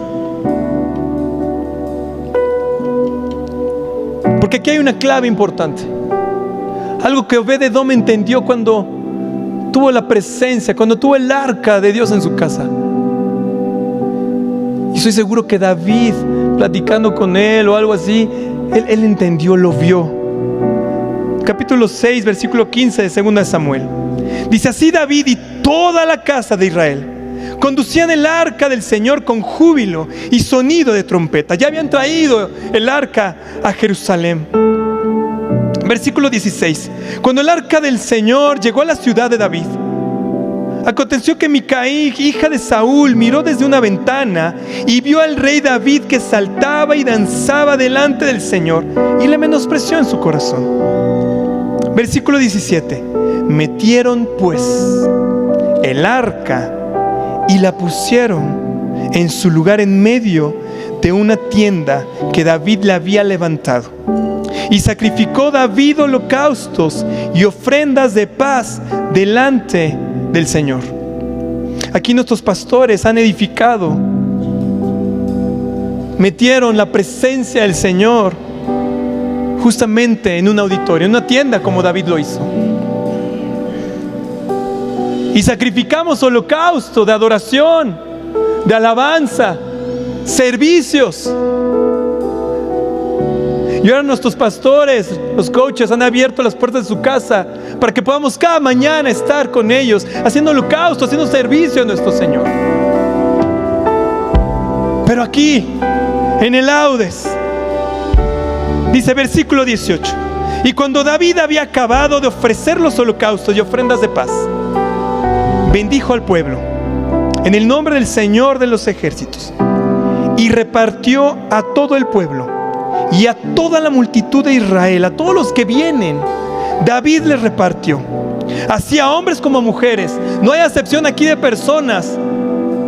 Porque aquí hay una clave importante. Algo que Obed-Edom entendió cuando tuvo la presencia, cuando tuvo el arca de Dios en su casa. Y estoy seguro que David, platicando con él o algo así, él entendió, lo vio. Capítulo 6, versículo 15 de 2 de Samuel. Dice: así David y toda la casa de Israel conducían el arca del Señor con júbilo y sonido de trompeta. Ya habían traído el arca a Jerusalén. Versículo 16. Cuando el arca del Señor llegó a la ciudad de David, aconteció que Micaí, hija de Saúl, miró desde una ventana y vio al rey David que saltaba y danzaba delante del Señor, y le menospreció en su corazón. Versículo 17. Metieron pues el arca y la pusieron en su lugar en medio de una tienda que David le había levantado. Y sacrificó David holocaustos y ofrendas de paz delante del Señor. Aquí nuestros pastores han edificado, metieron la presencia del Señor justamente en un auditorio, en una tienda, como David lo hizo. Y sacrificamos holocausto de adoración, de alabanza, servicios. Y ahora nuestros pastores, los coaches, han abierto las puertas de su casa para que podamos cada mañana estar con ellos, haciendo holocausto, haciendo servicio a nuestro Señor. Pero aquí, en el Laudes, dice versículo 18: y cuando David había acabado de ofrecer los holocaustos y ofrendas de paz, bendijo al pueblo en el nombre del Señor de los ejércitos, y repartió a todo el pueblo y a toda la multitud de Israel, a todos los que vienen, David les repartió, así a hombres como a mujeres. No hay acepción aquí de personas,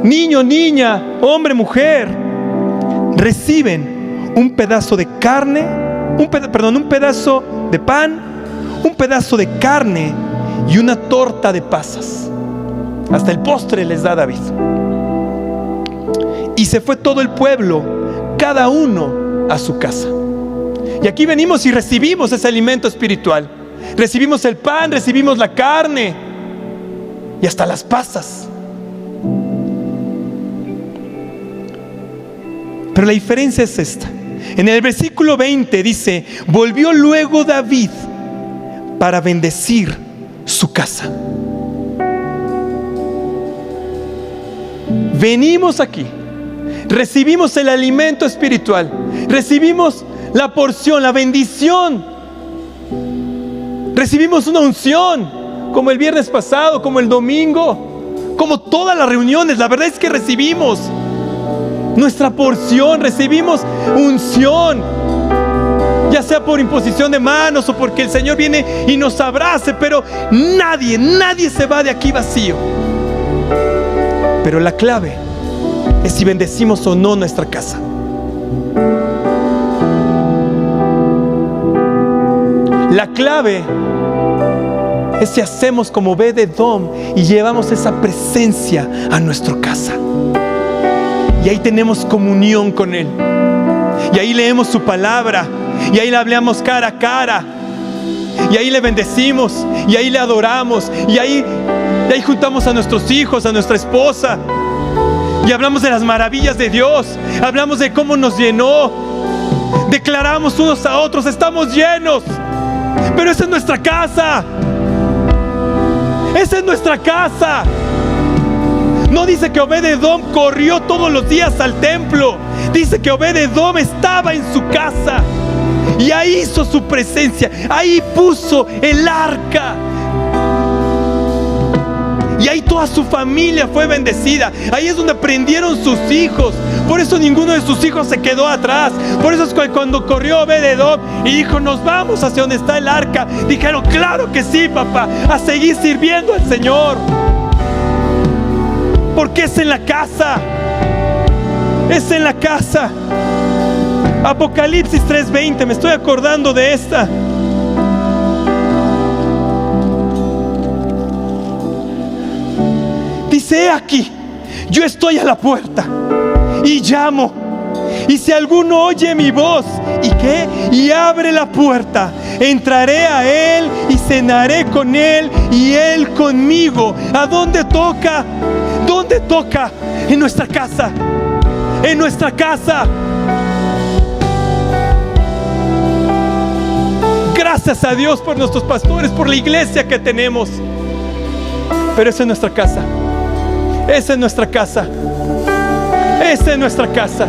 niño, niña, hombre, mujer. Reciben un pedazo de carne, un pedazo de pan, un pedazo de carne y una torta de pasas. Hasta el postre les da David. Y se fue todo el pueblo, cada uno a su casa. Y aquí venimos y recibimos ese alimento espiritual. Recibimos el pan, recibimos la carne y hasta las pasas. Pero la diferencia es esta. En el versículo 20 dice: volvió luego David para bendecir su casa. Venimos aquí, recibimos el alimento espiritual, recibimos la porción, la bendición, recibimos una unción, como el viernes pasado, como el domingo, como todas las reuniones. La verdad es que recibimos nuestra porción, recibimos unción, ya sea por imposición de manos o porque el Señor viene y nos abrace, pero nadie se va de aquí vacío. Pero la clave es si bendecimos o no nuestra casa. La clave es si hacemos como Obed-Edom y llevamos esa presencia a nuestra casa. Y ahí tenemos comunión con Él. Y ahí leemos su palabra. Y ahí le hablamos cara a cara. Y ahí le bendecimos. Y ahí le adoramos. Y ahí juntamos a nuestros hijos, a nuestra esposa. Y hablamos de las maravillas de Dios. Hablamos de cómo nos llenó. Declaramos unos a otros: estamos llenos. Pero esa es nuestra casa. Esa es nuestra casa. No dice que Obed-Edom corrió todos los días al templo. Dice que Obed-Edom estaba en su casa. Y ahí hizo su presencia. Ahí puso el arca. Y ahí toda su familia fue bendecida. Ahí es donde aprendieron sus hijos. Por eso ninguno de sus hijos se quedó atrás. Por eso es que cuando corrió Obed-Edom y dijo: nos vamos hacia donde está el arca, dijeron: claro que sí, papá, a seguir sirviendo al Señor. Porque es en la casa. Es en la casa. Apocalipsis 3:20, me estoy acordando de esta. Dice: aquí, yo estoy a la puerta y llamo. Y si alguno oye mi voz, ¿y qué? Y abre la puerta, entraré a él y cenaré con él y él conmigo. ¿A dónde toca? ¿Dónde toca? En nuestra casa. En nuestra casa. Gracias a Dios por nuestros pastores, por la iglesia que tenemos. Pero esa es nuestra casa. Esa es nuestra casa. Esa es nuestra casa.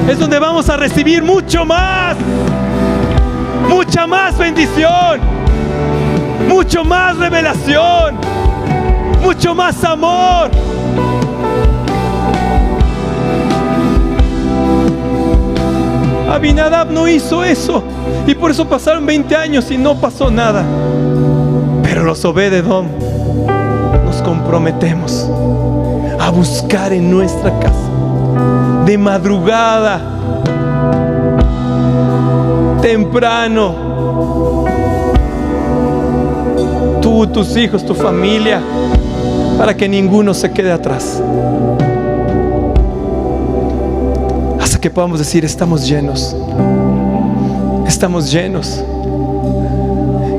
Es donde vamos a recibir mucho más. Mucha más bendición. Mucho más revelación. Mucho más amor. Abinadab no hizo eso. Y por eso pasaron 20 años y no pasó nada. Pero los Obed-Edom nos comprometemos a buscar en nuestra casa, de madrugada, temprano, tú, tus hijos, tu familia, para que ninguno se quede atrás, hasta que podamos decir: estamos llenos, estamos llenos.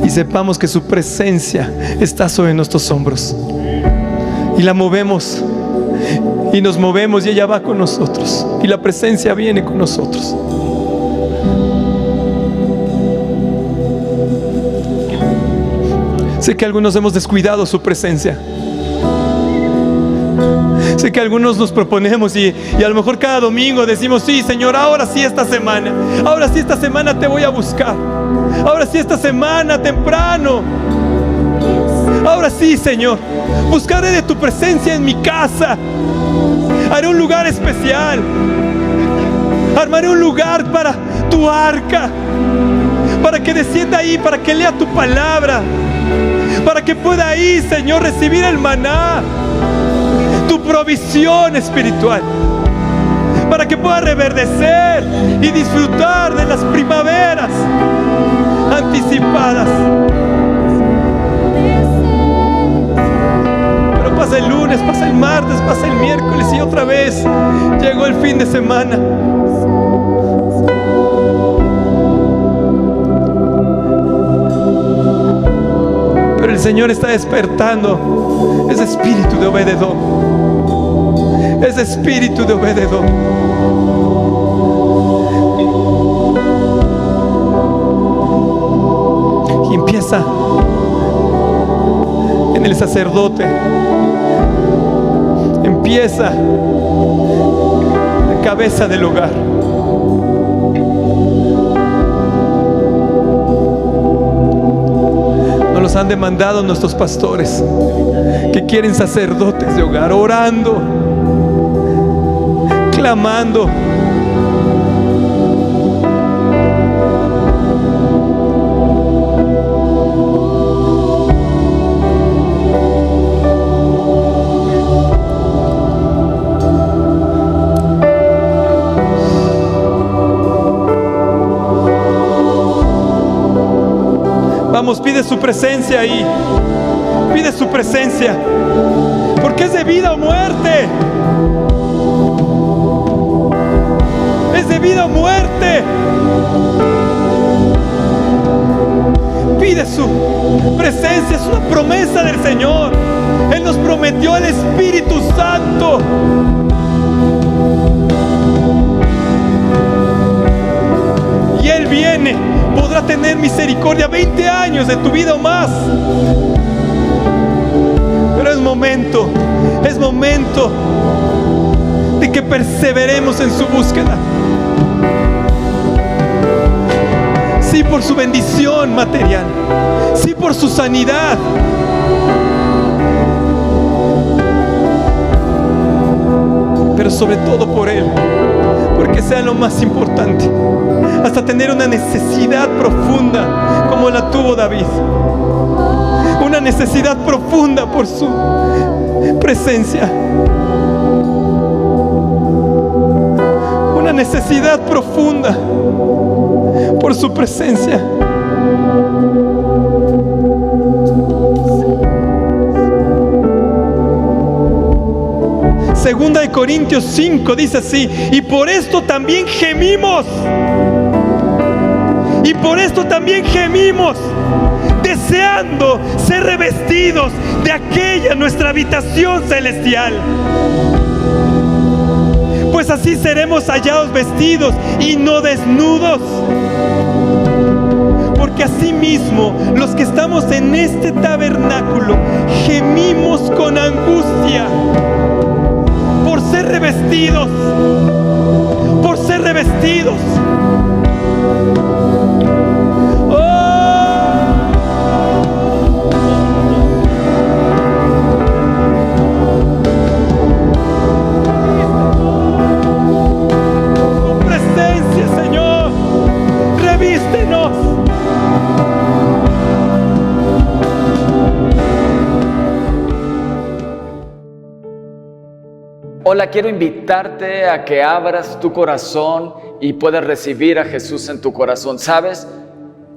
Y sepamos que su presencia está sobre nuestros hombros. Y la movemos. Y nos movemos y ella va con nosotros. Y la presencia viene con nosotros. Sé que algunos hemos descuidado su presencia. Sé que algunos nos proponemos y a lo mejor cada domingo decimos: sí, Señor, ahora sí esta semana. Ahora sí esta semana te voy a buscar. Ahora sí esta semana temprano. Ahora sí, Señor, buscaré de tu presencia en mi casa. Haré un lugar especial. Armaré un lugar para tu arca, para que descienda ahí, para que lea tu palabra, para que pueda ahí, Señor, recibir el maná, tu provisión espiritual, para que pueda reverdecer y disfrutar de las primaveras anticipadas. Pero pasa el lunes, pasa el martes, pasa el miércoles y otra vez llegó el fin de semana. Pero el Señor está despertando ese espíritu de Obed-Edom, ese espíritu de Obed-Edom. Y empieza en el sacerdote, empieza la cabeza del hogar. Nos los han demandado nuestros pastores, que quieren sacerdotes de hogar, orando, clamando. Vamos, pide su presencia ahí. Pide su presencia. Porque es de vida o muerte. Es de vida o muerte. Pide su presencia. Es una promesa del Señor. Él nos prometió el Espíritu Santo. Y Él viene. Podrá tener misericordia 20 años de tu vida o más. Pero es momento de que perseveremos en su búsqueda. Si sí por su bendición material, sí por su sanidad, pero sobre todo por Él, porque sea lo más importante, hasta tener una necesidad profunda como la tuvo David, una necesidad profunda por su presencia, una necesidad profunda por su presencia. Segunda de Corintios 5 dice así: y por esto también gemimos, y por esto también gemimos, deseando ser revestidos de aquella nuestra habitación celestial, pues así seremos hallados vestidos y no desnudos. Porque asimismo los que estamos en este tabernáculo gemimos con angustia por ser revestidos, por ser revestidos. Tu presencia, Señor, revístenos. Hola, quiero invitarte a que abras tu corazón y puedas recibir a Jesús en tu corazón. ¿Sabes?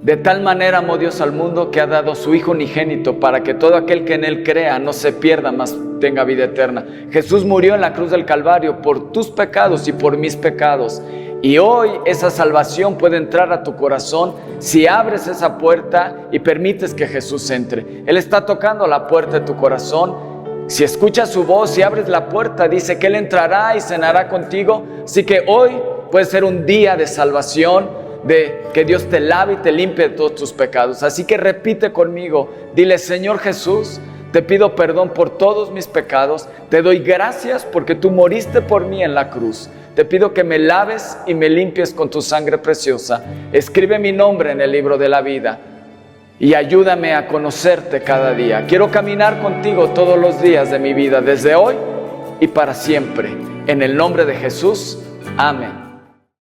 De tal manera amó Dios al mundo que ha dado su Hijo unigénito para que todo aquel que en Él crea no se pierda, mas tenga vida eterna. Jesús murió en la cruz del Calvario por tus pecados y por mis pecados. Y hoy esa salvación puede entrar a tu corazón si abres esa puerta y permites que Jesús entre. Él está tocando la puerta de tu corazón. Si escuchas su voz y abres la puerta, dice que Él entrará y cenará contigo. Así que hoy puede ser un día de salvación, de que Dios te lave y te limpie de todos tus pecados. Así que repite conmigo, dile: Señor Jesús, te pido perdón por todos mis pecados. Te doy gracias porque tú moriste por mí en la cruz. Te pido que me laves y me limpies con tu sangre preciosa. Escribe mi nombre en el libro de la vida y ayúdame a conocerte cada día. Quiero caminar contigo todos los días de mi vida, desde hoy y para siempre. En el nombre de Jesús, amén.